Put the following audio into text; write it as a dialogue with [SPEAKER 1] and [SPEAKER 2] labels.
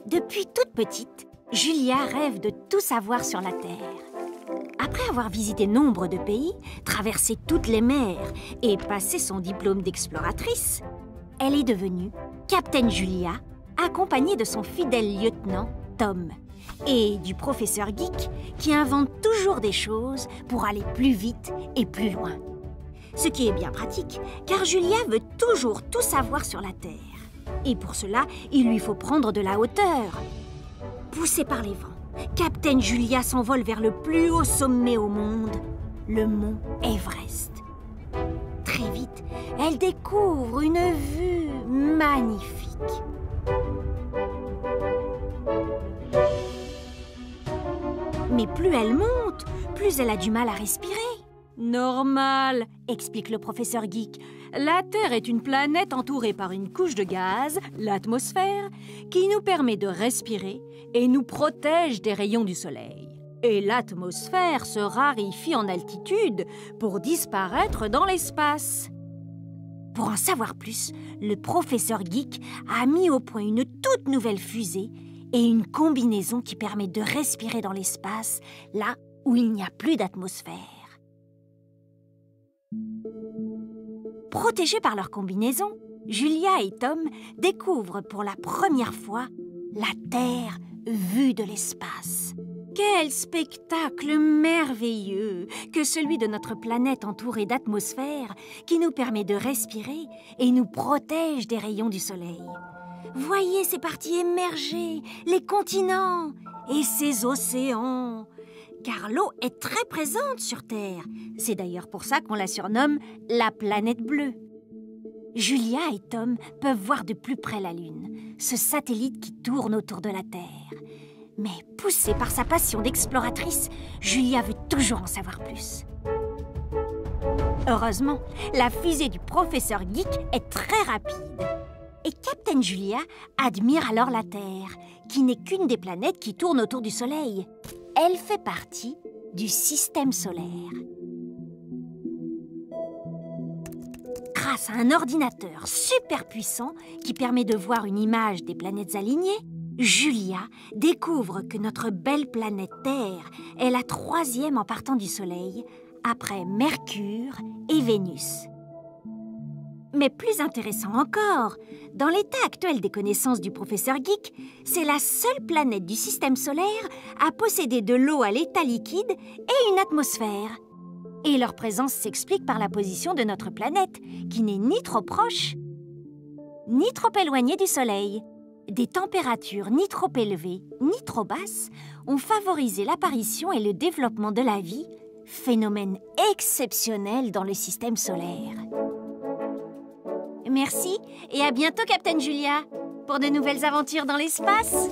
[SPEAKER 1] Depuis toute petite, Julia rêve de tout savoir sur la Terre. Après avoir visité nombre de pays, traversé toutes les mers et passé son diplôme d'exploratrice, elle est devenue Captain Julia, accompagnée de son fidèle lieutenant Tom et du professeur Geek qui invente toujours des choses pour aller plus vite et plus loin. Ce qui est bien pratique, car Julia veut toujours tout savoir sur la Terre. Et pour cela, il lui faut prendre de la hauteur. Poussée par les vents, Captain Julia s'envole vers le plus haut sommet au monde, le mont Everest. Très vite, elle découvre une vue magnifique. Mais plus elle monte, plus elle a du mal à respirer. Normal, explique le professeur Geek. La Terre est une planète entourée par une couche de gaz, l'atmosphère, qui nous permet de respirer et nous protège des rayons du soleil. Et l'atmosphère se raréfie en altitude pour disparaître dans l'espace. Pour en savoir plus, le professeur Geek a mis au point une toute nouvelle fusée et une combinaison qui permet de respirer dans l'espace, là où il n'y a plus d'atmosphère. Protégés par leur combinaison, Julia et Tom découvrent pour la première fois la Terre vue de l'espace. Quel spectacle merveilleux que celui de notre planète entourée d'atmosphère qui nous permet de respirer et nous protège des rayons du soleil. Voyez ces parties émerger, les continents et ces océans. Car l'eau est très présente sur Terre. C'est d'ailleurs pour ça qu'on la surnomme la planète bleue. Julia et Tom peuvent voir de plus près la Lune, ce satellite qui tourne autour de la Terre. Mais poussée par sa passion d'exploratrice, Julia veut toujours en savoir plus. Heureusement, la fusée du professeur Geek est très rapide. Et Captain Julia admire alors la Terre, qui n'est qu'une des planètes qui tournent autour du Soleil. Elle fait partie du système solaire. Grâce à un ordinateur super puissant qui permet de voir une image des planètes alignées, Julia découvre que notre belle planète Terre est la 3e en partant du Soleil, après Mercure et Vénus. Mais plus intéressant encore, dans l'état actuel des connaissances du professeur Geek, c'est la seule planète du système solaire à posséder de l'eau à l'état liquide et une atmosphère. Et leur présence s'explique par la position de notre planète, qui n'est ni trop proche, ni trop éloignée du Soleil. Des températures ni trop élevées, ni trop basses ont favorisé l'apparition et le développement de la vie, phénomène exceptionnel dans le système solaire. Merci et à bientôt, Captain Julia, pour de nouvelles aventures dans l'espace.